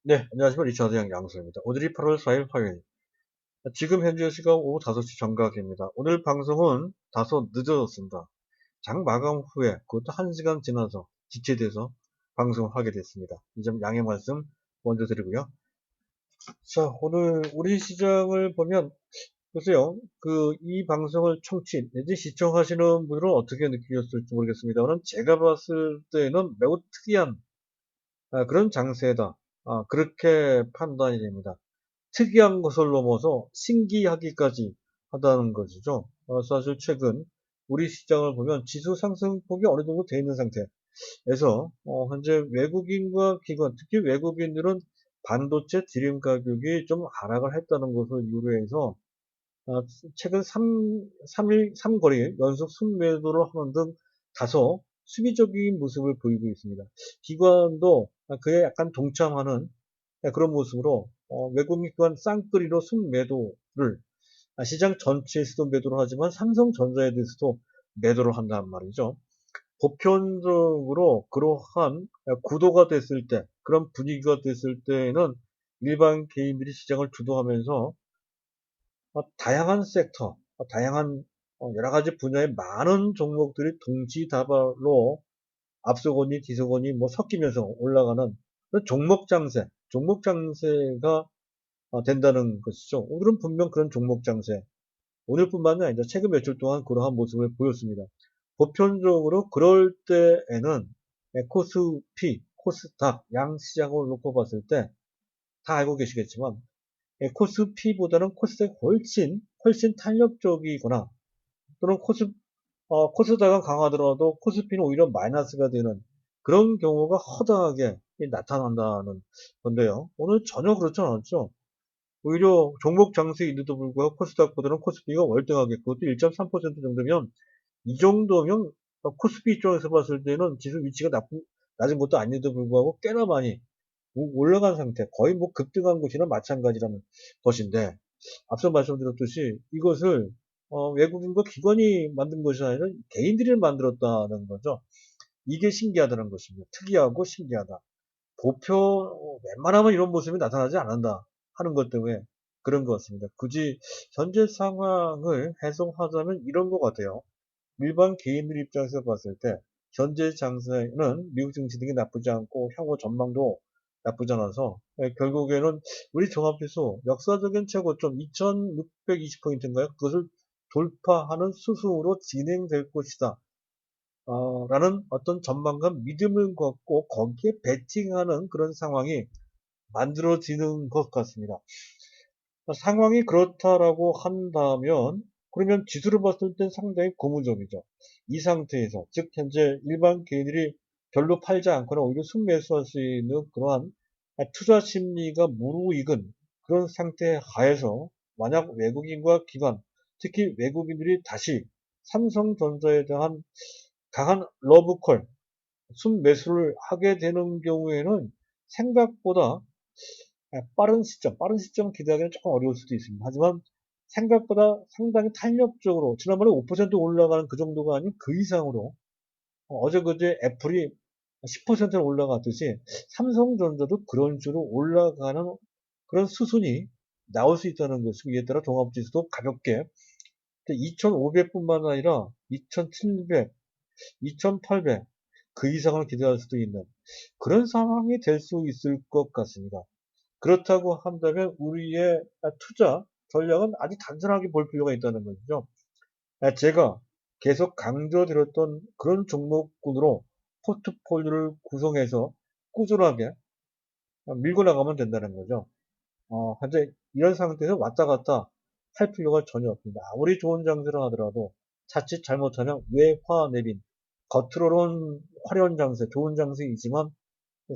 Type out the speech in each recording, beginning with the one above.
네, 안녕하십니까. 리차드 양양수입니다. 오늘이 8월 4일 화요일. 지금 현재 시각 오후 5시 정각입니다. 오늘 방송은 다소 늦어졌습니다. 장 마감 후에, 그것도 1시간 지나서 지체돼서 방송을 하게 됐습니다. 이 점 양해 말씀 먼저 드리고요. 자, 오늘 우리 시장을 보면, 보세요. 이 방송을 청취, 내지 시청하시는 분들은 어떻게 느끼셨을지 모르겠습니다만, 제가 봤을 때는 매우 특이한 그런 장세다. 그렇게 판단이 됩니다. 특이한 것을 넘어서 신기하기까지 하다는 것이죠. 사실 최근 우리 시장을 보면 지수 상승폭이 어느 정도 되어 있는 상태에서 현재 외국인과 기관, 특히 외국인들은 반도체 디램 가격이 좀 하락을 했다는 것을 이유로 해서 최근 3거리 연속 순매도를 하는 등 다소 수비적인 모습을 보이고 있습니다. 기관도 그에 약간 동참하는 그런 모습으로 외국인 기관 쌍끌이로 순매도를 시장 전체에서도 매도를 하지만 삼성전자에 대해서도 매도를 한단 말이죠. 보편적으로 그러한 구도가 됐을 때, 그런 분위기가 됐을 때에는 일반 개인들이 시장을 주도하면서 다양한 섹터, 다양한 여러 가지 분야의 많은 종목들이 동시다발로 앞서거니 뒤서거니 뭐 섞이면서 올라가는 그런 종목 장세가 된다는 것이죠. 오늘은 분명 그런 종목 장세, 오늘뿐만이 아니라 최근 며칠 동안 그러한 모습을 보였습니다. 보편적으로 그럴 때에는 코스피, 코스닥 양 시장을 놓고 봤을 때 다 알고 계시겠지만 코스피보다는 코스닥이 훨씬 탄력적이거나 또는 코스닥은 강하더라도 코스피는 오히려 마이너스가 되는 그런 경우가 허다하게 나타난다는 건데요. 오늘 전혀 그렇지 않았죠. 오히려 종목 장세인데도 불구하고 코스닥보다는 코스피가 월등하게 그것도 1.3% 정도면 이 정도면 코스피 입장에서 봤을 때는 지수 위치가 낮은 것도 아닌데도 불구하고 꽤나 많이 올라간 상태, 거의 뭐 급등한 곳이나 마찬가지라는 것인데, 앞서 말씀드렸듯이 이것을 외국인과 기관이 만든 것이 아니라 개인들이 만들었다는 거죠. 이게 신기하다는 것입니다. 특이하고 신기하다. 웬만하면 이런 모습이 나타나지 않는다 하는 것 때문에 그런 것 같습니다. 굳이 현재 상황을 해석하자면 이런 것 같아요. 일반 개인들 입장에서 봤을 때 현재 장세는 미국 증시 등이 나쁘지 않고 향후 전망도 나쁘지 않아서 결국에는 우리 종합지수 역사적인 최고점 2620포인트인가요? 그것을 돌파하는 수순으로 진행될 것이다. 라는 어떤 전망과 믿음을 갖고 거기에 베팅하는 그런 상황이 만들어지는 것 같습니다. 상황이 그렇다라고 한다면 그러면 지수를 봤을 땐 상당히 고무적이죠. 이 상태에서 즉 현재 일반 개인들이 별로 팔지 않거나 오히려 순매수할 수 있는 그러한 투자 심리가 무르익은 그런 상태 하에서 만약 외국인과 기관 특히 외국인들이 다시 삼성전자에 대한 강한 러브콜 순매수를 하게 되는 경우에는 생각보다 빠른 시점 기대하기는 조금 어려울 수도 있습니다. 하지만 생각보다 상당히 탄력적으로 지난번에 5% 올라가는 그 정도가 아닌 그 이상으로 어제 그제 애플이 10%는 올라갔듯이 삼성전자도 그런 식으로 올라가는 그런 수순이 나올 수 있다는 것이고 이에 따라 종합지수도 가볍게 2500뿐만 아니라 2700, 2800 그 이상을 기대할 수도 있는 그런 상황이 될 수 있을 것 같습니다. 그렇다고 한다면 우리의 투자 전략은 아주 단순하게 볼 필요가 있다는 것이죠. 제가 계속 강조드렸던 그런 종목군으로 포트폴리오를 구성해서 꾸준하게 밀고 나가면 된다는 거죠. 현재 이런 상태에서 왔다 갔다 할 필요가 전혀 없습니다. 아무리 좋은 장세를 하더라도 자칫 잘못하면 외화 내빈 겉으로는 화려한 장세, 좋은 장세이지만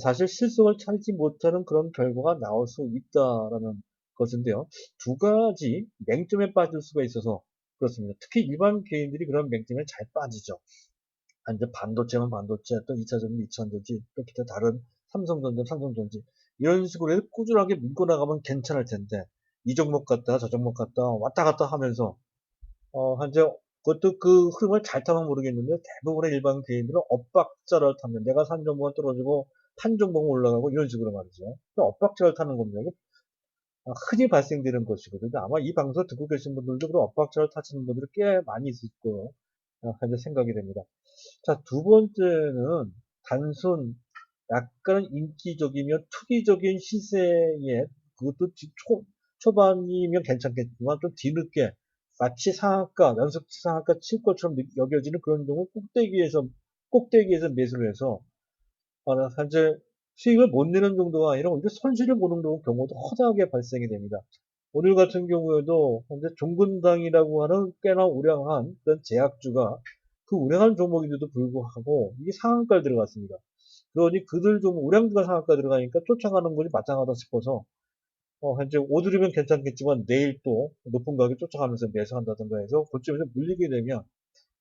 사실 실속을 찾지 못하는 그런 결과가 나올 수 있다라는 것인데요. 두 가지 맹점에 빠질 수가 있어서 그렇습니다. 특히 일반 개인들이 그런 맹점에 잘 빠지죠. 이제 반도체는 반도체, 또 2차전지, 2차전지, 또 기타 다른 삼성전지 이런 식으로 해서 꾸준하게 밀고 나가면 괜찮을 텐데 이 종목 갔다가 저 종목 갔다 왔다 갔다 하면서 현재 그것도 그 흐름을 잘 타면 모르겠는데 대부분의 일반 개인들은 엇박자를 타면 내가 산 종목은 떨어지고 판 종목 올라가고 이런 식으로 말이죠. 엇박자를 타는 겁니다. 흔히 발생되는 것이거든요. 아마 이 방송 듣고 계신 분들도 그런 엇박자를 타시는 분들이 꽤 많이 있을 거로 현재 생각이 됩니다. 자, 두 번째는 단순 약간 인기적이며 투기적인 시세에 그것도 초반이면 괜찮겠지만 좀 뒤늦게 마치 상한가, 연속 상한가 칠 것처럼 여겨지는 그런 경우 꼭대기에서 매수를 해서 현재 수익을 못 내는 정도가 아니라 오히려 손실을 보는 경우도 허다하게 발생이 됩니다. 오늘 같은 경우에도 현재 종근당이라고 하는 꽤나 우량한 그런 제약주가 그 우량한 종목인데도 불구하고 이게 상한가에 들어갔습니다. 그러니 그들 좀 우량주가 상한가 들어가니까 쫓아가는 것이 마땅하다 싶어서 현재 오르면 괜찮겠지만 내일 또 높은 가격에 쫓아가면서 매수한다든가 해서 그쯤에서 물리게 되면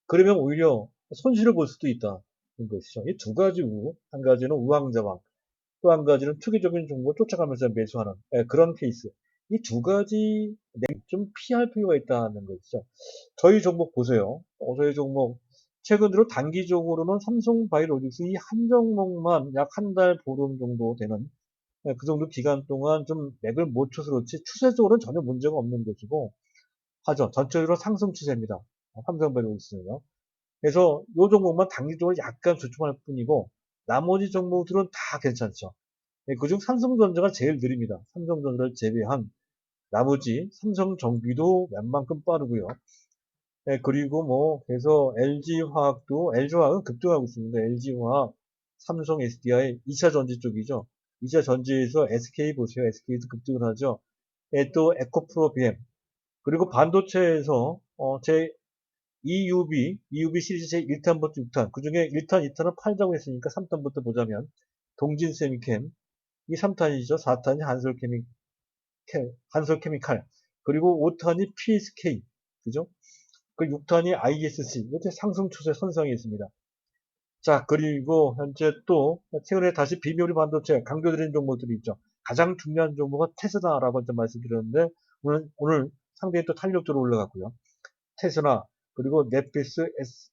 그러면 오히려 손실을 볼 수도 있다는 것이죠. 이 두 가지 한 가지는 우왕좌왕, 또 한 가지는 투기적인 종목을 쫓아가면서 매수하는 그런 케이스. 이 두 가지 좀 피할 필요가 있다는 것이죠. 저희 종목 보세요. 저희 종목 최근 들어 단기적으로는 삼성바이오로직스 이 한 종목만 약 한 달 보름 정도 되는 그 정도 기간 동안 좀 맥을 못 쳐서 그렇지 추세적으로는 전혀 문제가 없는 것이고 하죠. 전체적으로 상승 추세입니다. 삼성바이오로직스는요. 그래서 이 종목만 단기적으로 약간 주춤할 뿐이고 나머지 종목들은 다 괜찮죠. 그중 삼성전자가 제일 느립니다. 삼성전자를 제외한 나머지 삼성전기도 웬만큼 빠르고요. 그리고 뭐 그래서 LG화학은 급등하고 있습니다. LG화학, 삼성 SDI 2차 전지 쪽이죠. 2차 전지에서 SK 보세요. SK도 급등을 하죠. 또 에코프로 BM 그리고 반도체에서 제 EUB 시리즈 제 1탄부터 6탄 그중에 1탄, 2탄은 팔자고 했으니까 3탄부터 보자면 동진세미캠 이 3탄이죠. 4탄이 한솔케미칼 그리고 5탄이 PSK 그죠? 그 6탄이 ISC 이렇게 상승 추세 선상에 있습니다. 자 그리고 현재 또 최근에 다시 비메모리 반도체 강조드린 종목들이 있죠. 가장 중요한 종목은 테스라라고 말씀드렸는데 오늘 상당히 또 탄력적으로 올라갔고요. 테스라 그리고 넷피스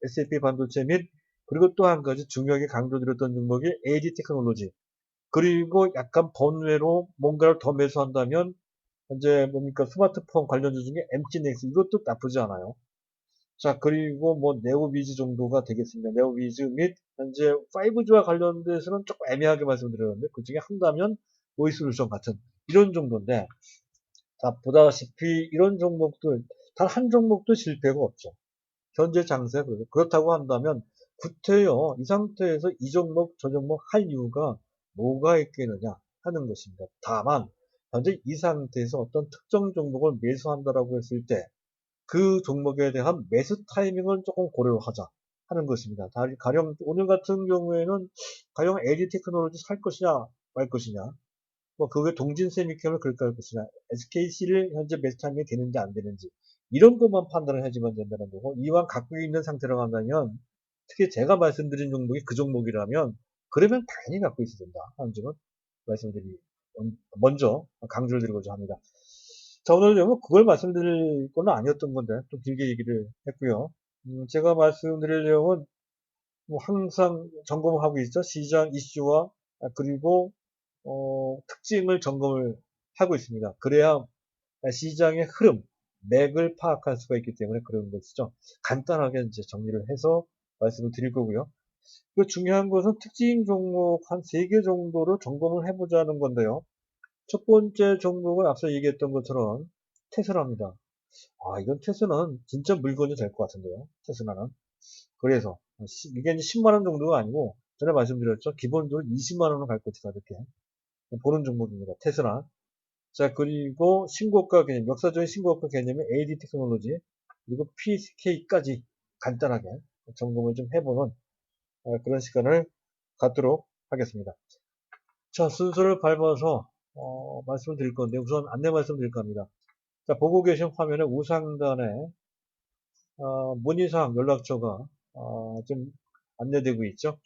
SAP 반도체 및 그리고 또 한 가지 중요하게 강조드렸던 종목이 AD 테크놀로지 그리고 약간 번외로 뭔가를 더 매수한다면 현재 뭡니까 스마트폰 관련주 중에 MT넥스 이것도 나쁘지 않아요. 자 그리고 뭐 네오비즈 정도가 되겠습니다. 네오비즈 및 현재 5G와 관련돼서는 조금 애매하게 말씀드렸는데 그 중에 한다면 오이솔루션 같은 이런 정도인데 자 보다시피 이런 종목들 단 한 종목도 실패가 없죠. 현재 장세 그렇다고 한다면 구태여 이 상태에서 이 종목 저 종목 할 이유가 뭐가 있겠느냐 하는 것입니다. 다만 현재 이 상태에서 어떤 특정 종목을 매수한다라고 했을 때 그 종목에 대한 매수 타이밍을 조금 고려를 하자 하는 것입니다. 가령 오늘 같은 경우에는 가령 LG 테크놀로지 살 것이냐 말 것이냐 뭐 그게 동진세미캠을 그럴까 할 것이냐 SKC를 현재 매수 타이밍이 되는지 안 되는지 이런 것만 판단을 해주면 된다는 거고 이왕 갖고 있는 상태로 간다면 특히 제가 말씀드린 종목이 그 종목이라면 그러면 당연히 갖고 있어야 된다 하는 점은 먼저 강조를 드리고자 합니다. 자 오늘 은 그걸 말씀드릴 건 아니었던 건데 좀 길게 얘기를 했고요. 제가 말씀드릴 내용은 뭐 항상 점검을 하고 있죠. 시장 이슈와 그리고 특징을 점검을 하고 있습니다. 그래야 시장의 흐름, 맥을 파악할 수가 있기 때문에 그런 것이죠. 간단하게 이제 정리를 해서 말씀을 드릴 거고요. 그 중요한 것은 특징 종목 한 3개 정도를 점검을 해보자는 건데요. 첫 번째 종목은 앞서 얘기했던 것처럼 테슬라입니다. 이건 테슬라는 진짜 물건이 될 것 같은데요. 테슬라는. 그래서 이게 이제 10만 원 정도가 아니고 전에 말씀드렸죠. 기본적으로 20만 원은 갈 것이다 이렇게 보는 종목입니다. 테슬라. 자 그리고 신고가 개념, 역사적인 신고가 개념의 AD 테크놀로지 그리고 PSK까지 간단하게 점검을 좀 해보는 그런 시간을 갖도록 하겠습니다. 자 순서를 밟아서 말씀을 드릴 건데 우선 안내 말씀드릴까 합니다. 자 보고 계신 화면에 우상단에 문의사항 연락처가 좀 안내되고 있죠.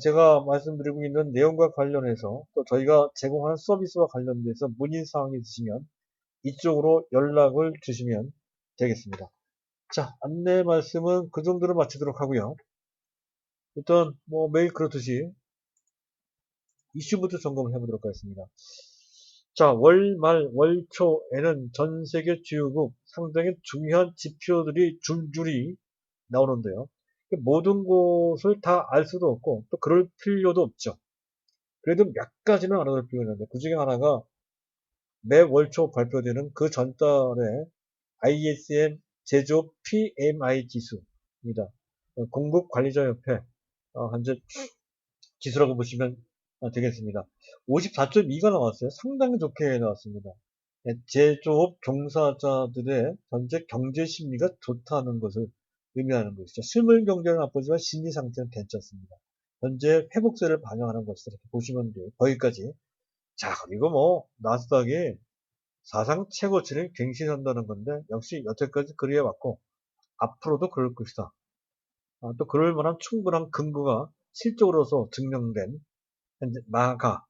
제가 말씀드리고 있는 내용과 관련해서 또 저희가 제공하는 서비스와 관련돼서 문의사항이 있으시면 이쪽으로 연락을 주시면 되겠습니다. 자, 안내 말씀은 그 정도로 마치도록 하고요. 일단 뭐 매일 그렇듯이 이슈부터 점검을 해보도록 하겠습니다. 자, 월말, 월초에는 전 세계 주요국 상당히 중요한 지표들이 줄줄이 나오는데요. 모든 곳을 다 알 수도 없고 또 그럴 필요도 없죠. 그래도 몇 가지는 알아둘 필요가 있는데 그 중에 하나가 매 월초 발표되는 그 전달에 ISM 제조업 PMI 지수입니다. 공급관리자협회 현재 지수라고 보시면 되겠습니다. 54.2가 나왔어요. 상당히 좋게 나왔습니다. 제조업 종사자들의 현재 경제 심리가 좋다는 것을 의미하는 것이죠. 실물 경제는 나쁘지만 심리 상태는 괜찮습니다. 현재 회복세를 반영하는 것이다. 이렇게 보시면 돼요. 거기까지. 자, 그리고 뭐 나스닥이 사상 최고치를 갱신한다는 건데 역시 여태까지 그리해왔고 앞으로도 그럴 것이다. 또 그럴 만한 충분한 근거가 실적으로서 증명된 현재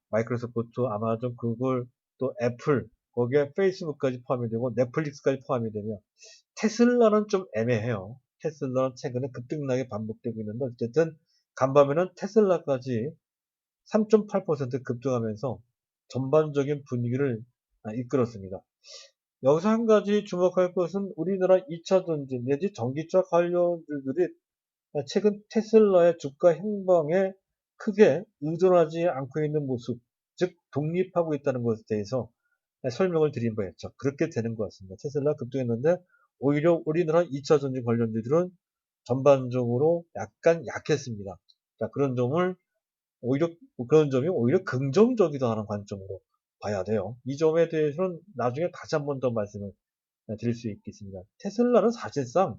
마이크로소프트, 아마존, 구글, 또 애플, 거기에 페이스북까지 포함이 되고 넷플릭스까지 포함이 되며 테슬라는 좀 애매해요. 테슬라는 최근에 급등락이 반복되고 있는데 어쨌든 간밤에는 테슬라까지 3.8% 급등하면서 전반적인 분위기를 이끌었습니다. 여기서 한 가지 주목할 것은 우리나라 2차전지 내지 전기차 관련주들이 최근 테슬라의 주가 행방에 크게 의존하지 않고 있는 모습, 즉 독립하고 있다는 것에 대해서 설명을 드린 바였죠. 그렇게 되는 것 같습니다. 테슬라 급등했는데 오히려 우리나라 2차전지 관련주들은 전반적으로 약간 약했습니다. 자, 그런 점이 오히려 긍정적이다 하는 관점으로 봐야 돼요. 이 점에 대해서는 나중에 다시 한 번 더 말씀을 드릴 수 있겠습니다. 테슬라는 사실상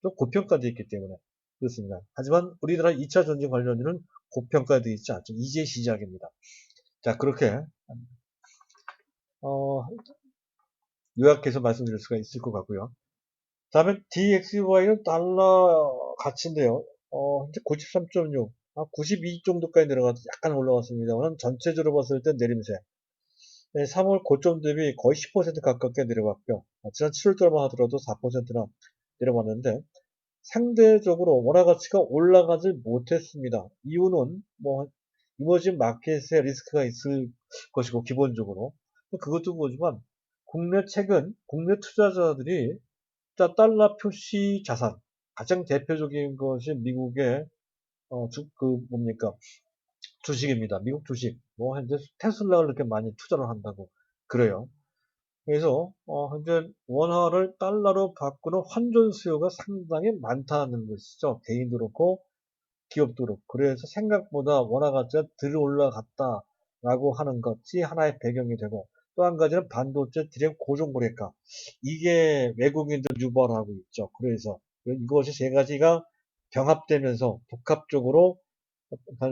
좀 고평가되어 있기 때문에 그렇습니다. 하지만 우리나라 2차 전지 관련주는 고평가되어 있지 않죠. 이제 시작입니다. 자, 그렇게 어, 요약해서 말씀드릴 수가 있을 것 같고요. 다음에 DXY는 달러 가치인데요. 현재 93.6, 92 정도까지 내려가서 약간 올라왔습니다만 전체적으로 봤을 때 내림세. 3월 고점 대비 거의 10% 가깝게 내려갔고요. 지난 7월 달만 하더라도 4%나 내려왔는데 상대적으로 원화 가치가 올라가지 못했습니다. 이유는 뭐 이머징 마켓에 리스크가 있을 것이고 기본적으로 그것도 보지만 최근 국내 투자자들이 달러 표시 자산 가장 대표적인 것이 미국의 뭡니까 주식입니다. 미국 주식 뭐 현재 테슬라를 이렇게 많이 투자를 한다고 그래요. 그래서 현재 원화를 달러로 바꾸는 환전 수요가 상당히 많다는 것이죠. 개인도 그렇고 기업도 그렇고. 그래서 생각보다 원화 가치가 덜 올라갔다라고 하는 것이 하나의 배경이 되고 또 한 가지는 반도체 드램 고정고래가 이게 외국인들 유발하고 있죠. 그래서 이것이 세 가지가 병합되면서 복합적으로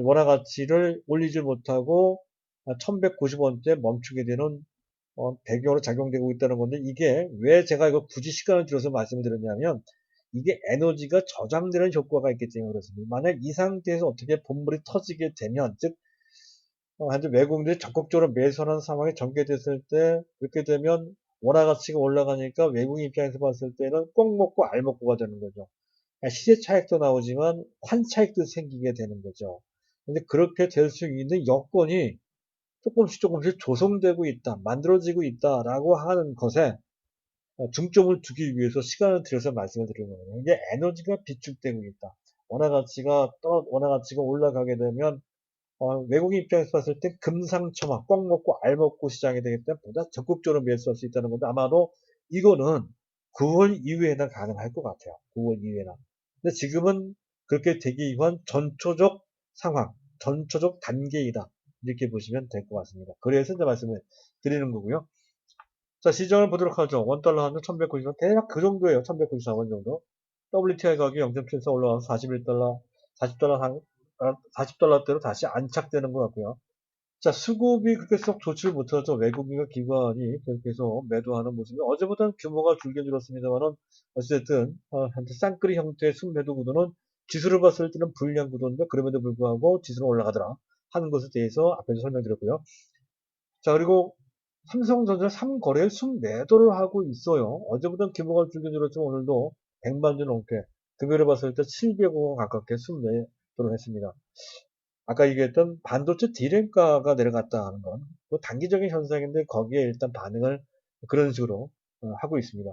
원화 가치를 올리지 못하고 1190원대 멈추게 되는 배경으로 작용되고 있다는 건데 이게 왜 제가 이거 굳이 시간을 들여서 말씀을 드렸냐면 이게 에너지가 저장되는 효과가 있기 때문에 그렇습니다. 만약 이 상태에서 어떻게 본물이 터지게 되면 즉 현재 외국인들이 적극적으로 매수하는 상황이 전개됐을 때 그렇게 되면 원화 가치가 올라가니까 외국인 입장에서 봤을 때는 꼭 먹고 알 먹고가 되는 거죠. 시세 차익도 나오지만 환 차익도 생기게 되는 거죠. 근데 그렇게 될 수 있는 여건이 조금씩 조성되고 있다, 만들어지고 있다라고 하는 것에 중점을 두기 위해서 시간을 들여서 말씀을 드리는 거예요. 이게 에너지가 비축되고 있다. 원화 가치가 올라가게 되면 외국인 입장에서 봤을 때 금상첨화, 꽉 먹고 알 먹고 시장이 되기 때문에 보다 적극적으로 매수할 수 있다는 건데 아마도 이거는 9월 이후에는 가능할 것 같아요. 9월 이후에는. 근데 지금은 그렇게 되기 위한 전초적 상황, 전초적 단계이다. 이렇게 보시면 될 것 같습니다. 그래서 이제 말씀을 드리는 거고요. 자, 시장을 보도록 하죠. 원달러 한은 1194, 대략 그 정도예요. 1194원 정도. WTI 가격이 0.74 올라와서 41달러, 40달러 한, 40달러대로 다시 안착되는 것 같고요. 자, 수급이 그렇게 썩 좋지를 못하죠. 외국인과 기관이 계속해서 매도하는 모습이 어제보다는 규모가 줄긴 줄었습니다만은 어쨌든 현재 쌍끌이 형태의 순매도 구도는 지수를 봤을 때는 불리한 구도인데 그럼에도 불구하고 지수는 올라가더라 하는 것에 대해서 앞에서 설명드렸고요. 자, 그리고 삼성전자 3거래일 순매도를 하고 있어요. 어제보다는 규모가 줄긴 줄었지만 오늘도 100만 주 넘게 급여를 봤을 때 700억 원 가깝게 순매도를 했습니다. 아까 얘기했던 반도체 디램가가 내려갔다 하는 건 뭐 단기적인 현상인데 거기에 일단 반응을 그런 식으로 하고 있습니다.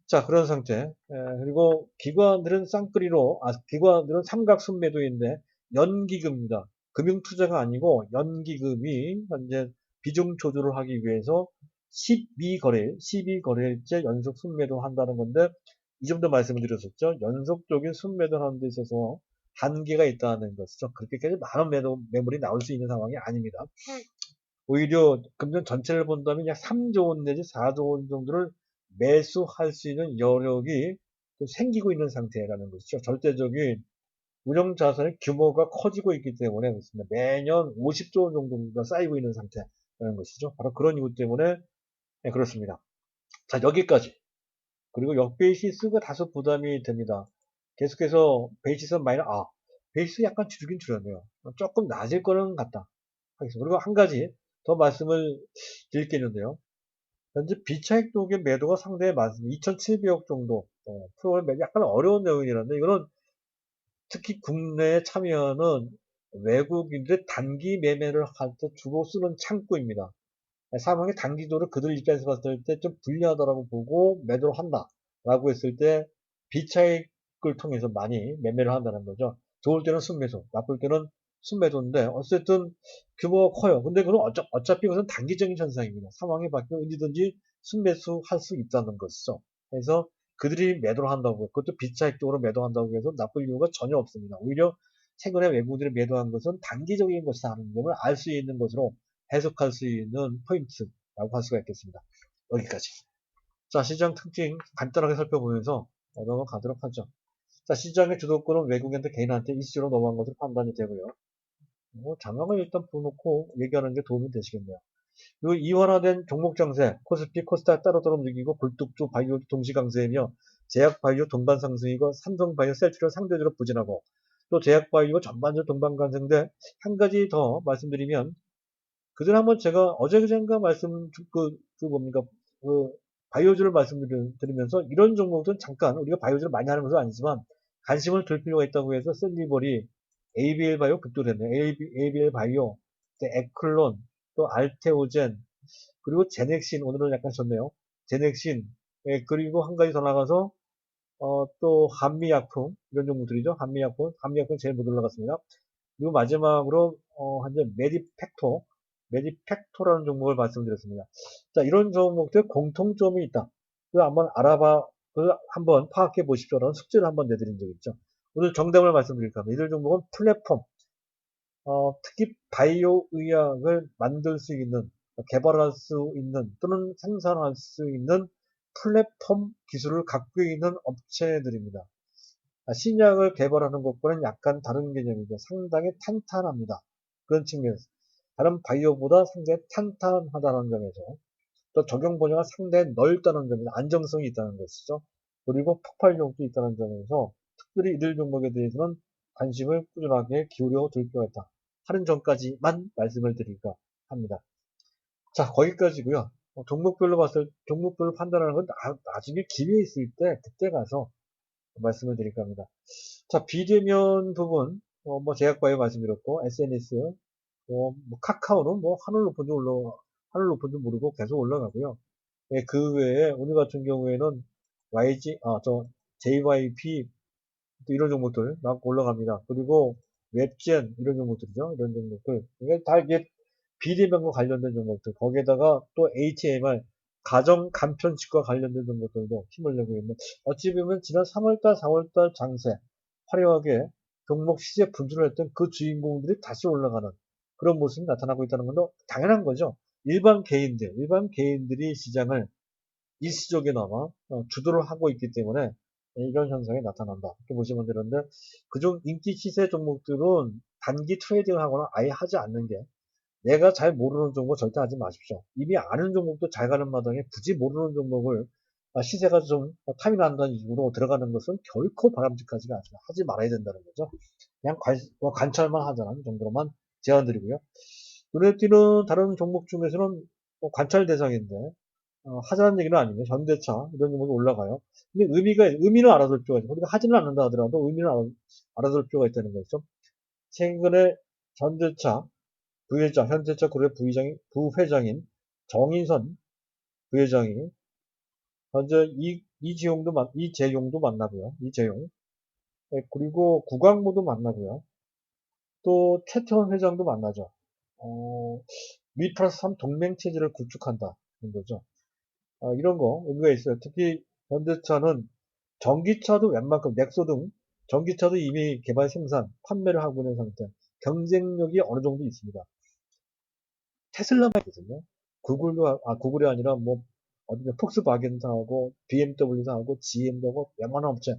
자, 그런 상태. 그리고 기관들은 쌍끌이로, 기관들은 삼각 순매도인데 연기금입니다. 금융투자가 아니고 연기금이 현재 비중 조절을 하기 위해서 12거래일째 연속 순매도 한다는 건데, 이 점도 말씀을 드렸었죠. 연속적인 순매도를 하는 데 있어서 한계가 있다는 것이죠. 그렇게까지 많은 매물이 나올 수 있는 상황이 아닙니다. 오히려 금전 전체를 본다면 약 3조 원 내지 4조 원 정도를 매수할 수 있는 여력이 생기고 있는 상태라는 것이죠. 절대적인 운영 자산의 규모가 커지고 있기 때문에 그렇습니다. 매년 50조 원 정도가 쌓이고 있는 상태라는 것이죠. 바로 그런 이유 때문에 그렇습니다. 자, 여기까지. 그리고 역베이시스가 다소 부담이 됩니다. 계속해서 베이시스 베이시스 약간 줄긴 줄였네요. 조금 낮을 거는 같다 하겠습니다. 그리고 한 가지 더 말씀을 드릴 게 있는데요. 현재 비차익 독의 매도가 상당히 많습니다. 2,700억 정도 프로그램 약간 어려운 내용이라는데, 이거는 특히 국내에 참여하는 외국인들의 단기 매매를 할 때 주로 쓰는 창구입니다. 상황의 단기적으로 그들 입장에서 봤을 때 좀 불리하다라고 보고 매도를 한다라고 했을 때 비차익을 통해서 많이 매매를 한다는 거죠. 좋을 때는 순매수, 나쁠 때는 순매도인데 어쨌든 규모가 커요. 근데 그건 어차피 그것은 단기적인 현상입니다. 상황이 바뀌면 언제든지 순매수 할 수 있다는 것이죠. 그래서 그들이 매도를 한다고, 그것도 비차익적으로 매도한다고 해서 나쁠 이유가 전혀 없습니다. 오히려 최근에 외국인들이 매도한 것은 단기적인 것이다 하는 점을 알 수 있는 것으로 해석할 수 있는 포인트라고 할 수가 있겠습니다. 여기까지. 자, 시장 특징 간단하게 살펴보면서 넘어가도록 하죠. 자, 시장의 주도권은 외국인한테 개인한테 이슈로 넘어간 것으로 판단이 되고요. 장황을 일단 부어놓고 얘기하는 게 도움이 되시겠네요. 그리고 이원화된 종목 장세, 코스피, 코스닥 따로따로 움직이고 굴뚝주, 바이오 동시 강세이며 제약 바이오 동반 상승이고 삼성 바이오 셀트리온 상대적으로 부진하고 또 제약 바이오 전반적으로 동반 강세인데, 한 가지 더 말씀드리면 그전에 한번 제가 어제 그젠가 뭡니까, 그, 바이오주를 말씀드리면서 이런 종목들은 잠깐 우리가 바이오주를 많이 하는 것은 아니지만 관심을 둘 필요가 있다고 해서 셀리버리, ABL 바이오 급등했네요. ABL 바이오, 에클론, 또 알테오젠, 그리고 제넥신, 오늘은 약간 졌네요. 제넥신, 그리고 한 가지 더 나가서, 또 한미약품, 이런 종목들이죠. 한미약품 제일 못 올라갔습니다. 그리고 마지막으로 현재 메디팩토라는 종목을 말씀드렸습니다. 자, 이런 종목들 공통점이 있다. 한번 파악해 보십시오라는 숙제를 한번 내드린 적이 있죠. 오늘 정답을 말씀드릴까 합니다. 이들 종목은 플랫폼, 특히 바이오 의약을 만들 수 있는, 개발할 수 있는 또는 생산할 수 있는 플랫폼 기술을 갖고 있는 업체들입니다. 신약을 개발하는 것과는 약간 다른 개념이죠. 상당히 탄탄합니다. 그런 측면에서. 다른 바이오보다 상당히 탄탄하다는 점에서, 또 적용 분야가 상당히 넓다는 점에서 안정성이 있다는 것이죠. 그리고 폭발력도 있다는 점에서 특별히 이들 종목에 대해서는 관심을 꾸준하게 기울여 둘 필요가 있다 하는 점까지만 말씀을 드릴까 합니다. 자, 거기까지고요. 종목별로 판단하는 건 나중에 기회 있을 때 그때 가서 말씀을 드릴까 합니다. 자, 비대면 부분, 제약바이오 말씀드렸고, SNS, 카카오는 하늘 높은 줄 모르고 계속 올라가고요. 예, 그 외에, 오늘 같은 경우에는 JYP, 또 이런 종목들 막 올라갑니다. 그리고 웹젠, 이런 종목들이죠. 이런 종목들. 이게 비대면과 관련된 종목들. 거기에다가 또 HMR, 가정 간편식과 관련된 종목들도 힘을 내고 있는, 어찌 보면 지난 3월달, 4월달 장세, 화려하게 종목 시세 분출을 했던 그 주인공들이 다시 올라가는 그런 모습이 나타나고 있다는 건 당연한 거죠. 일반 개인들이 시장을 일시적이나마 주도를 하고 있기 때문에 이런 현상이 나타난다. 이렇게 보시면 되는데, 그중 인기 시세 종목들은 단기 트레이딩을 하거나 아예 하지 않는 게, 내가 잘 모르는 종목 절대 하지 마십시오. 이미 아는 종목도 잘 가는 마당에 굳이 모르는 종목을 시세가 좀 탐이 난다는 이유로 들어가는 것은 결코 바람직하지가 않습니다. 하지 말아야 된다는 거죠. 그냥 관찰만 하자는 정도로만 제안드리고요. 눈에 띄는 다른 종목 중에서는 관찰 대상인데 하자는 얘기는 아니고 현대차 이런 종목이 올라가요. 근데 의미는 알아둘 필요가 있죠. 우리가 하지는 않는다 하더라도 의미는 알아둘 필요가 있다는 거죠. 최근에 현대차 부회장, 현대차 그룹의 부회장인 정인선 부회장이 현재 이재용도 만나고요. 이재용. 네, 그리고 구광모도 만나고요. 또 최태원 회장도 만나죠. 미+3 동맹체제를 구축한다. 는 거죠. 이런 거 의미가 있어요. 특히 현대차는 전기차도 웬만큼 넥소 등 전기차도 이미 개발 생산, 판매를 하고 있는 상태. 경쟁력이 어느 정도 있습니다. 테슬라가 있거든요. 구글이 아니라 뭐, 어디냐, 폭스바겐도 하고, BMW도 하고, GM도 하고, 웬만한 업체.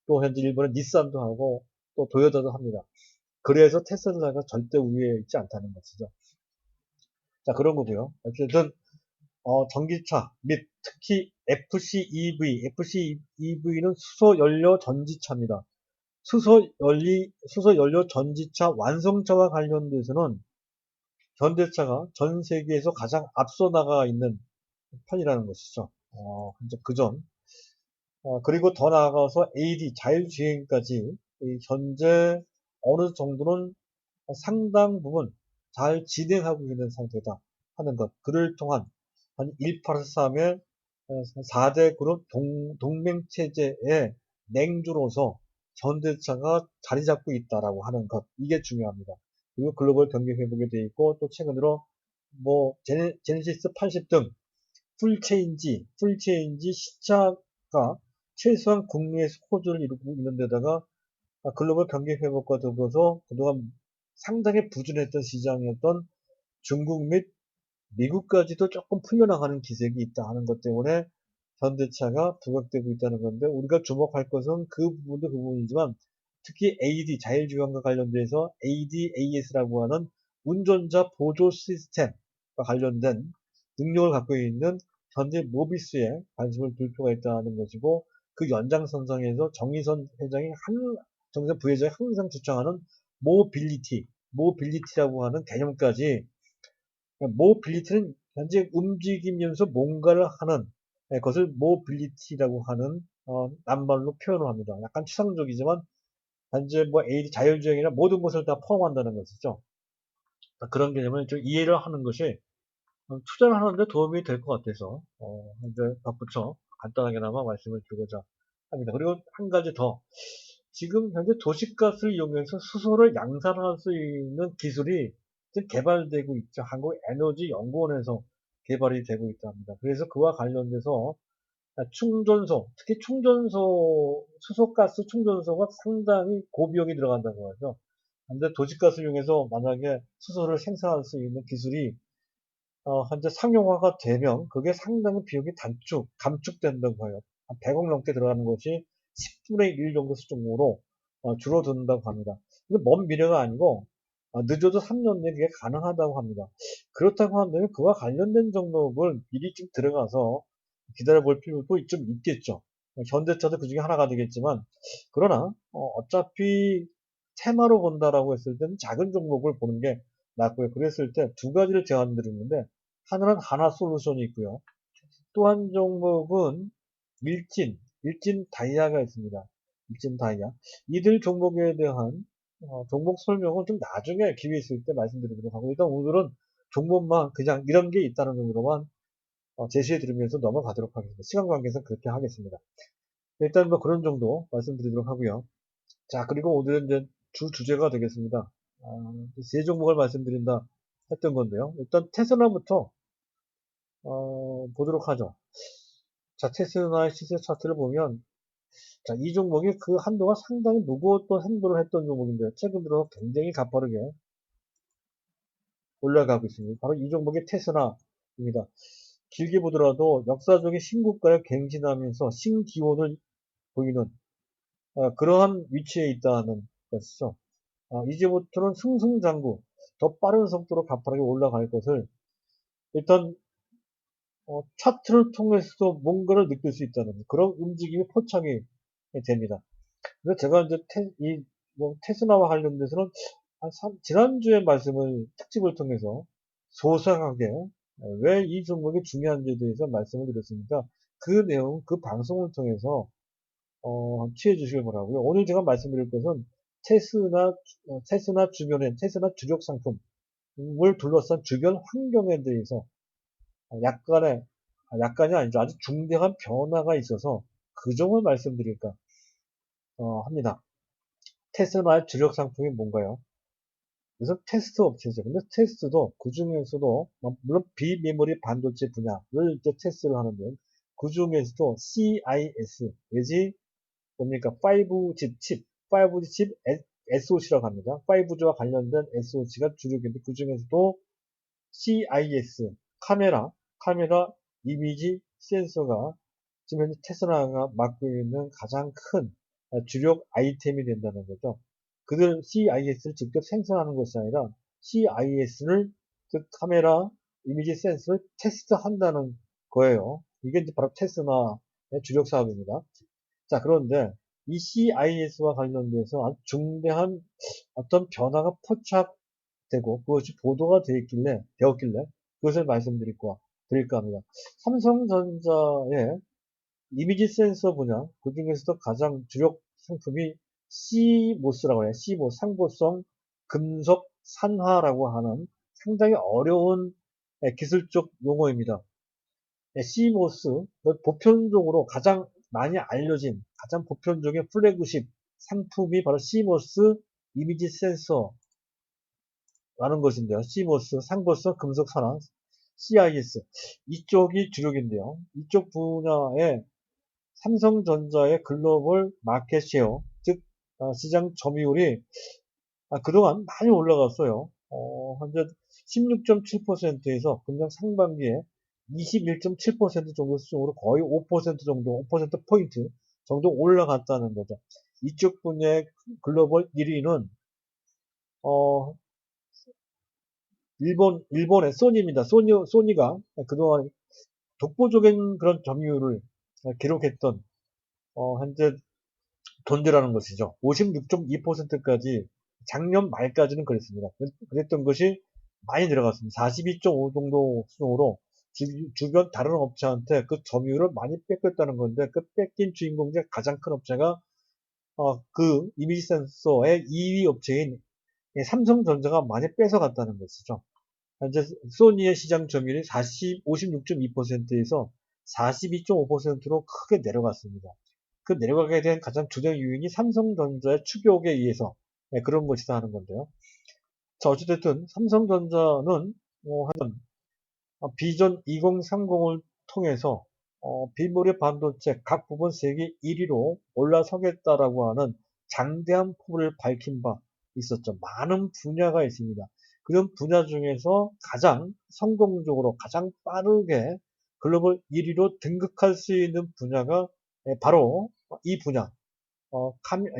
또 현재 일본은 닛산도 하고, 또 도요타도 합니다. 그래서 테슬라가 절대 우위에 있지 않다는 것이죠. 자, 그런 거고요. 어쨌든, 전기차 및 특히 FCEV는 수소연료 전지차입니다. 수소연료 전지차 완성차와 관련돼서는 현대차가 전 세계에서 가장 앞서 나가 있는 편이라는 것이죠. 이제 그전. 그리고 더 나아가서 AD, 자율주행까지 현재 어느 정도는 상당 부분 잘 진행하고 있는 상태다 하는 것. 그를 통한 한 183의 4대 그룹 동맹체제의 냉주로서 현대차가 자리 잡고 있다라고 하는 것. 이게 중요합니다. 그리고 글로벌 경기 회복에 돼 있고 또 최근으로 뭐 제네시스 80 등 풀체인지 시차가 최소한 국내에서 호조를 이루고 있는 데다가 글로벌 경기 회복과 더불어서 그동안 상당히 부진했던 시장이었던 중국 및 미국까지도 조금 풀려나가는 기색이 있다 하는 것 때문에 현대차가 부각되고 있다는 건데 우리가 주목할 것은 그 부분도 그 부분이지만 특히 AD, 자율주행과 관련돼서 ADAS라고 하는 운전자 보조 시스템과 관련된 능력을 갖고 있는 현재 모비스에 관심을 둘 필요가 있다는 것이고 그 연장선상에서 정의선 부회장이 항상 주장하는 모빌리티라고 하는 개념까지 모빌리티는 현재 움직이면서 뭔가를 하는 것을 모빌리티라고 하는 낱말로 표현을 합니다. 약간 추상적이지만 현재 뭐 AD 자율주행이나 모든 것을 다 포함한다는 것이죠. 그런 개념을 좀 이해를 하는 것이 투자를 하는데 도움이 될 것 같아서 현재 덧붙여 간단하게나마 말씀을 드리고자 합니다. 그리고 한 가지 더 지금 현재 도시가스를 이용해서 수소를 양산할 수 있는 기술이 지금 개발되고 있죠. 한국에너지연구원에서 개발이 되고 있다 합니다. 그래서 그와 관련돼서 충전소, 특히 수소가스 충전소가 상당히 고비용이 들어간다고 하죠. 근데 도시가스를 이용해서 만약에 수소를 생산할 수 있는 기술이 현재 상용화가 되면 그게 상당히 비용이 감축된다고 해요. 한 100억 넘게 들어가는 것이 10분의 1 정도 수준으로 줄어든다고 합니다. 이게 먼 미래가 아니고 늦어도 3년 내에 그게 가능하다고 합니다. 그렇다고 한다면 그와 관련된 종목을 미리 좀 들어가서 기다려볼 필요도 좀 있겠죠. 현대차도 그 중에 하나가 되겠지만 그러나 어차피 테마로 본다라고 했을 때는 작은 종목을 보는 게 낫고요. 그랬을 때 두 가지를 제안드리는데 하나는 하나솔루션이 있고요. 또 한 종목은 일진 다이아가 있습니다. 일진 다이아. 이들 종목에 대한 종목 설명은 좀 나중에 기회 있을 때 말씀드리도록 하고 일단 오늘은 종목만 그냥 이런 게 있다는 정도로만 제시해 드리면서 넘어가도록 하겠습니다. 시간 관계에서 그렇게 하겠습니다. 일단 뭐 그런 정도 말씀드리도록 하고요. 자, 그리고 오늘은 이제 주제가 되겠습니다. 세 종목을 말씀드린다 했던 건데요. 일단 테슬라부터 보도록 하죠. 자, 테슬라의 시세 차트를 보면 자, 이 종목이 그 한동안 상당히 무거웠던 행보를 했던 종목인데 최근 들어 굉장히 가파르게 올라가고 있습니다. 바로 이 종목이 테슬라입니다. 길게 보더라도 역사적인 신고가를 갱신하면서 신기원을 보이는 그러한 위치에 있다는 것이죠. 이제부터는 승승장구, 더 빠른 속도로 가파르게 올라갈 것을 일단 차트를 통해서도 뭔가를 느낄 수 있다는 그런 움직임이 포착이 됩니다. 그래서 제가 이제 테슬라와 관련돼서는 지난주에 특집을 통해서 소상하게 왜 이 종목이 중요한지에 대해서 말씀을 드렸으니까 그 내용, 그 방송을 통해서 취해 주시길 바라고요. 오늘 제가 말씀드릴 것은 테스나 주변에, 테스나 주력 상품을 둘러싼 주변 환경에 대해서 약간이 아니죠. 아주 중대한 변화가 있어서 그 점을 말씀드릴까 합니다. 테스나의 주력 상품이 뭔가요? 그래서 테스트 업체죠. 근데 테스트도 그 중에서도 물론 비메모리 반도체 분야를 이제 테스트를 하는데 그 중에서도 CIS 내지 뭡니까 5G 칩, 5G 칩 SOC라고 합니다. 5G와 관련된 SOC가 주력인데 그 중에서도 CIS 카메라 이미지 센서가 지금 현재 테슬라가 맡고 있는 가장 큰 주력 아이템이 된다는 거죠. 그들 CIS를 직접 생산하는 것이 아니라 CIS를 그 카메라 이미지 센서를 테스트한다는 거예요. 이게 이제 바로 테슬라의 주력 사업입니다. 자, 그런데 이 CIS와 관련돼서 아주 중대한 어떤 변화가 포착되고 그것이 보도가 되었길래 그것을 드릴까 합니다. 삼성전자의 이미지 센서 분야, 그 중에서도 가장 주력 상품이 CMOS라고 해요. CMOS, 상보성 금속 산화라고 하는 상당히 어려운 기술적 용어입니다. CMOS, 보편적으로 가장 많이 알려진, 가장 보편적인 플래그십 상품이 바로 CMOS 이미지 센서라는 것인데요. CMOS, 상보성 금속 산화, CIS. 이쪽이 주력인데요. 이쪽 분야에 삼성전자의 글로벌 마켓 쉐어, 즉 시장 점유율이 그동안 많이 올라갔어요. 현재 16.7%에서 금년 상반기에 21.7% 정도 수준으로 거의 5% 정도, 5%포인트 정도 올라갔다는 거죠. 이쪽 분야의 글로벌 1위는 일본의 소니입니다. 소니가 그동안 독보적인 그런 점유율을 기록했던 현재 돈대라는 것이죠. 56.2%까지 작년 말까지는 그랬습니다. 그랬던 것이 많이 내려갔습니다. 42.5 정도 수준으로 주변 다른 업체한테 그 점유율을 많이 뺏겼다는 건데 그 뺏긴 주인공 중에 가장 큰 업체가 그 이미지 센서의 2위 업체인 삼성전자가 많이 뺏어갔다는 것이죠. 현재 소니의 시장 점유율이 56.2%에서 42.5%로 크게 내려갔습니다. 그 내려가게 된 가장 주된 요인이 삼성전자의 추격에 의해서 그런 것이다 하는 건데요. 자, 어찌됐든 삼성전자는 비전 2030을 통해서 비메모리 반도체 각 부분 세계 1위로 올라서겠다라고 하는 장대한 포부를 밝힌 바 있었죠. 많은 분야가 있습니다. 그런 분야 중에서 가장 성공적으로 가장 빠르게 글로벌 1위로 등극할 수 있는 분야가 바로 이 분야,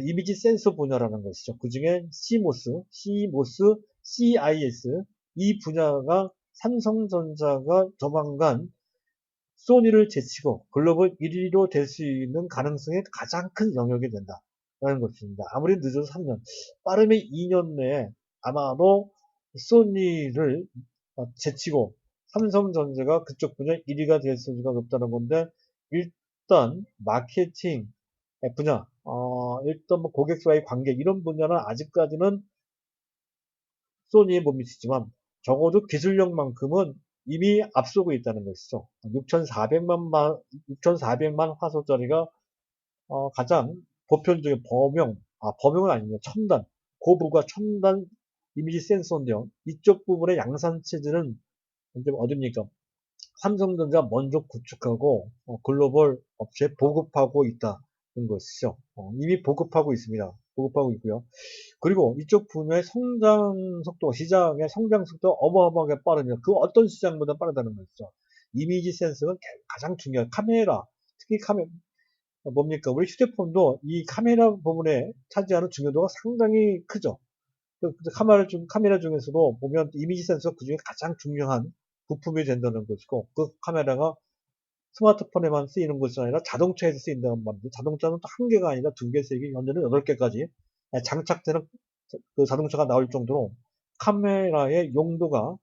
이미지 센서 분야라는 것이죠. 그 중에 CMOS, CIS 이 분야가 삼성전자가 조만간 소니를 제치고 글로벌 1위로 될 수 있는 가능성이 가장 큰 영역이 된다라는 것입니다. 아무리 늦어도 3년, 빠르면 2년 내에 아마도 소니를 제치고 삼성전자가 그쪽 분야 1위가 될 수가 높다는 건데 일단 마케팅 분야, 일단 뭐 고객과의 관계 이런 분야는 아직까지는 소니에 못 미치지만 적어도 기술력만큼은 이미 앞서고 있다는 것이죠. 6,400만 화소짜리가 가장 보편적인 범용은 아니에요. 첨단, 고부가 첨단 이미지 센서인데요. 이쪽 부분의 양산 체제는 이제 어딥니까? 삼성전자 먼저 구축하고 글로벌 업체에 보급하고 있다는 것이죠. 이미 보급하고 있습니다. 보급하고 있고요. 그리고 이쪽 분야의 성장 속도, 시장의 성장 속도 어마어마하게 빠르며 그 어떤 시장보다 빠르다는 것이죠. 이미지 센서는 가장 중요한 카메라, 특히 뭡니까? 우리 휴대폰도 이 카메라 부분에 차지하는 중요도가 상당히 크죠. 카메라 중에서도 보면 이미지 센서가 그 중에 가장 중요한 부품이 된다는 것이고, 그 카메라가 스마트폰에만 쓰이는 것이 아니라 자동차에서 쓰인다는 말입니다. 자동차는 또 한 개가 아니라 두 개, 세 개, 현재는 8개까지 장착되는 그 자동차가 나올 정도로 카메라의 용도가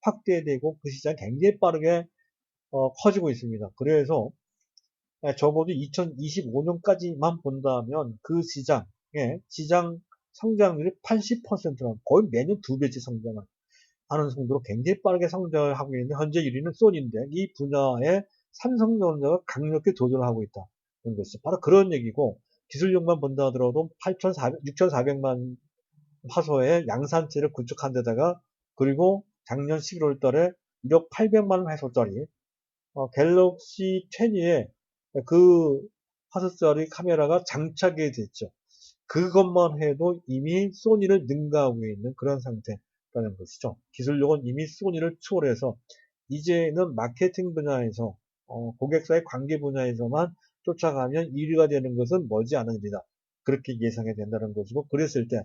확대되고 그 시장이 굉장히 빠르게 커지고 있습니다. 그래서 적어도 2025년까지만 본다면 그 시장, 시장 성장률이 80%나 거의 매년 두 배째 성장을 하는 정도로 굉장히 빠르게 성장을 하고 있는데 현재 1위는 소니인데 이 분야에 삼성전자가 강력히 도전을 하고 있다는 것이 바로 그런 얘기고 기술력만 본다 하더라도 6,400만 화소의 양산체를 구축한 데다가 그리고 작년 11월 달에 1억 800만 화소짜리 갤럭시 20에 그 화소짜리 카메라가 장착이 됐죠. 그것만 해도 이미 소니를 능가하고 있는 그런 상태라는 것이죠. 기술력은 이미 소니를 추월해서 이제는 마케팅 분야에서 고객사의 관계 분야에서만 쫓아가면 1위가 되는 것은 머지않은 일이다. 그렇게 예상이 된다는 것이고 그랬을 때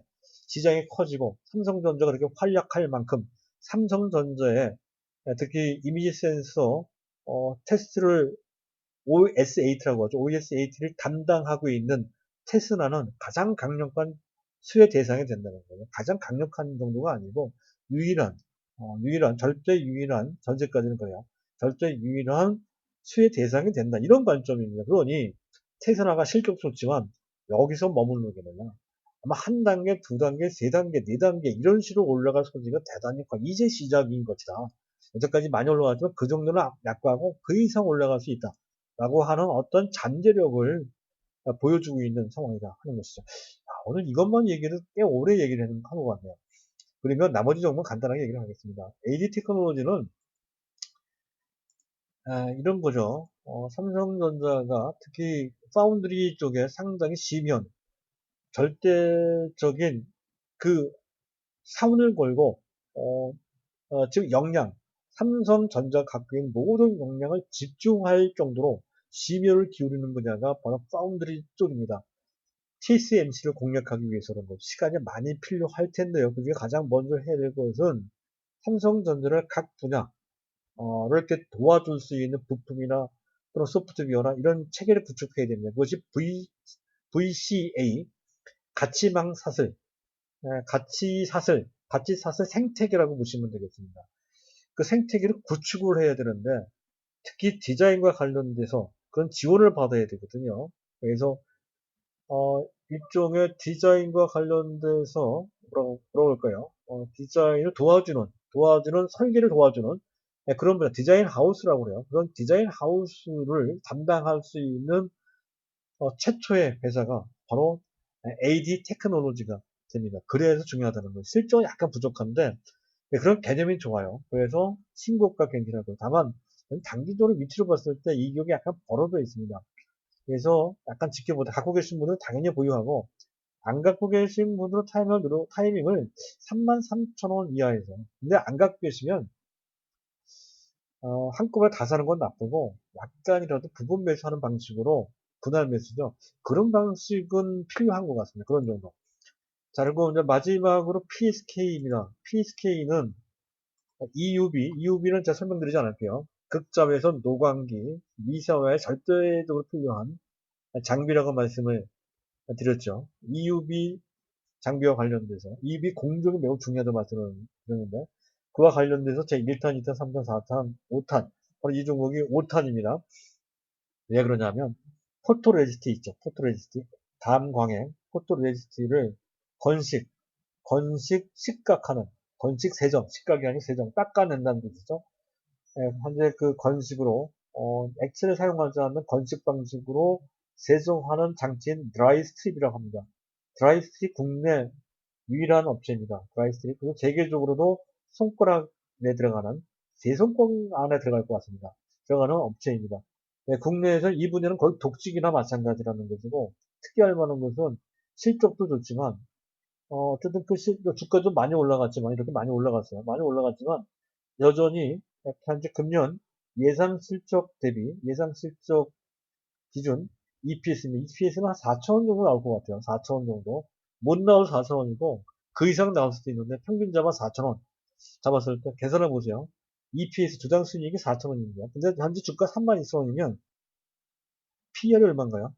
시장이 커지고 삼성전자가 그렇게 활약할 만큼 삼성전자에 특히 이미지 센서 테스트를 OS8라고 하죠. OS8를 담당하고 있는 테스라는 가장 강력한 수혜 대상이 된다는 거예요. 가장 강력한 정도가 아니고 유일한, 절대 유일한, 전제까지는 그래요. 절대 유일한 수혜 대상이 된다. 이런 관점입니다. 그러니 테스라가 실격 좋지만 여기서 머무르게는요. 아마 한 단계, 두 단계, 세 단계, 네 단계 이런 식으로 올라갈 소지가 대단히 커. 이제 시작인 것이다. 여태까지 많이 올라갔지만 그 정도는 약과하고 그 이상 올라갈 수 있다. 라고 하는 어떤 잠재력을 보여주고 있는 상황이다 하는 것이죠. 오늘 이것만 얘기를 꽤 오래 얘기를 하는 것 같네요. 그러면 나머지 정보는 간단하게 얘기를 하겠습니다. AD 테크놀로지는 이런 거죠. 삼성전자가 특히 파운드리 쪽에 상당히 심연, 절대적인 그 사운을 걸고 즉 역량, 삼성전자가 갖고 있는 모든 역량을 집중할 정도로 심혈을 기울이는 분야가 바로 파운드리 쪽입니다. TSMC를 공략하기 위해서는 뭐 시간이 많이 필요할 텐데요. 그중에 가장 먼저 해야 될 것은 삼성전자를 각 분야, 이렇게 도와줄 수 있는 부품이나 또는 소프트웨어나 이런 체계를 구축해야 됩니다. 그것이 VCA, 가치망 사슬, 가치 사슬 생태계라고 보시면 되겠습니다. 그 생태계를 구축을 해야 되는데 특히 디자인과 관련돼서 그런 지원을 받아야 되거든요. 그래서 일종의 디자인과 관련돼서 뭐라고 할까요? 디자인을 도와주는 설계를 도와주는 그런 분야, 디자인 하우스라고 그래요. 그런 디자인 하우스를 담당할 수 있는 최초의 회사가 바로 AD 테크놀로지가 됩니다. 그래서 중요하다는 거예요. 실적은 약간 부족한데 그런 개념이 좋아요. 그래서 신고가 경기라고. 다만 단기적으로 위치로 봤을 때 이 기업이 약간 벌어져 있습니다. 그래서 약간 지켜보다 갖고 계신 분은 당연히 보유하고 안 갖고 계신 분들은 타이밍을 33,000원 이하에서 근데 안 갖고 계시면 한꺼번에 다 사는 건 나쁘고 약간이라도 부분 매수하는 방식으로 분할 매수죠. 그런 방식은 필요한 것 같습니다. 그런 정도. 자, 그리고 이제 마지막으로 PSK입니다. PSK는 EUB는 제가 설명드리지 않을게요. 극점에서 노광기, 미사와에 절대적으로 필요한 장비라고 말씀을 드렸죠. EUB 장비와 관련돼서 EUB 공정이 매우 중요하다고 말씀을 드렸는데 그와 관련돼서 제 1탄, 2탄, 3탄, 4탄, 5탄 바로 이 종목이 5탄입니다. 왜 그러냐면 포토레지스트 있죠. 포토레지스트 담광행 포토레지스트를 건식 식각하는 건식 세정 식각이 아닌 세정 닦아낸다는 뜻이죠. 현재 그 건식으로 액체를 사용하지 않는 건식 방식으로 세정하는 장치인 드라이스트립이라고 합니다. 드라이스트립 국내 유일한 업체입니다. 드라이스트립. 그리고 세계적으로도 손가락에 들어가는 세 손가락 안에 들어갈 것 같습니다. 들어가는 업체입니다. 네, 국내에서 이 분야는 거의 독직이나 마찬가지라는 것이고 특이할 만한 것은 실적도 좋지만 어쨌든 그 주가도 많이 올라갔지만 이렇게 많이 올라갔어요. 많이 올라갔지만 여전히 현재 금년 예상 실적 대비 예상 실적 기준 EPS입니다. EPS는 한 4,000원 정도 나올 것 같아요. 4,000원 정도. 못 나올 4,000원이고 그 이상 나올 수도 있는데 평균 잡아 4,000원 잡았을 때 계산해 보세요. EPS 주당 순이익이 4,000원입니다. 근데 현재 주가 32,000원이면 PER이 얼마인가요?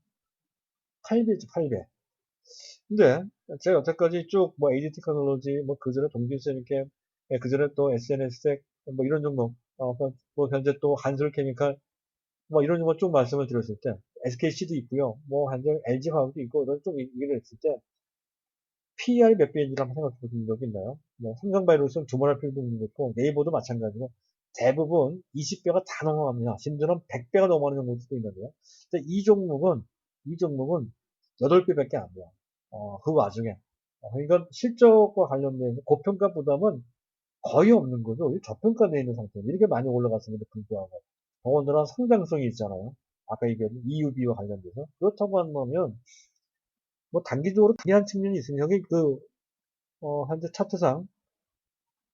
8배죠, 8배. 근데 제가 여태까지 쭉 뭐 AD 테크놀로지, 뭐 그전에 동질세미캠, 그전에 또 SNS텍, 뭐 이런 종목, 뭐 현재 또 한솔케미칼, 뭐 이런 거 쭉 말씀을 드렸을 때 SKC도 있고요. 뭐 현재 LG화학도 있고 이런 쪽 얘기를 했을 때 PER 몇 배인지 한번 생각해 보신 적이 있나요? 뭐 삼성바이오로스는 두말할 필요도 없는 것고 네이버도 마찬가지고 대부분 20배가 다 넘어갑니다. 심지어는 100배가 넘어가는 경우도 있는데요. 근데 이 종목은 8배밖에 안 돼요. 그 와중에 그러니까 실적과 관련된 고평가 부담은 거의 없는 거죠. 저평가되어 있는 상태입니다. 이렇게 많이 올라갔음에도 불구하고 더군다나 성장성이 있잖아요. 아까 얘기한 EUV와 관련돼서 그렇다고 한다면 뭐 단기적으로 불리한 측면이 있으면 여기 현재 차트상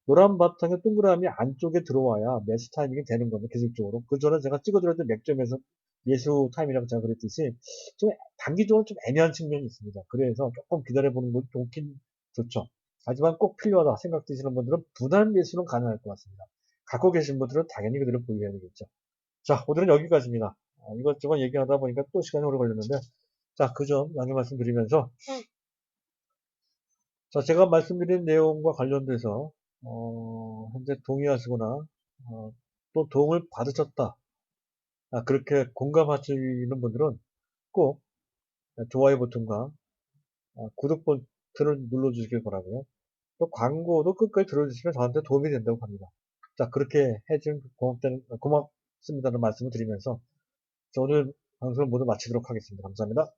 노란 바탕에 동그라미 안쪽에 들어와야 매수 타이밍이 되는 거죠, 기술적으로. 그 전에 제가 찍어드렸던 맥점에서 매수 타이밍이라고 제가 그랬듯이, 좀 단기적으로 좀 애매한 측면이 있습니다. 그래서 조금 기다려보는 것이 좋긴 좋죠. 하지만 꼭 필요하다 생각되시는 분들은 분할 매수는 가능할 것 같습니다. 갖고 계신 분들은 당연히 그대로 보유해야 되겠죠. 자, 오늘은 여기까지입니다. 이것저것 얘기하다 보니까 또 시간이 오래 걸렸는데, 자, 그 점 양해 말씀드리면서, 자, 제가 말씀드린 내용과 관련돼서 현재 동의하시거나 또 도움을 받으셨다. 그렇게 공감하시는 분들은 꼭 좋아요 버튼과 구독 버튼을 눌러주시길 바라고요. 또 광고도 끝까지 들어주시면 저한테 도움이 된다고 합니다. 자, 그렇게 해주면 고맙습니다는 말씀을 드리면서 오늘 방송을 모두 마치도록 하겠습니다. 감사합니다.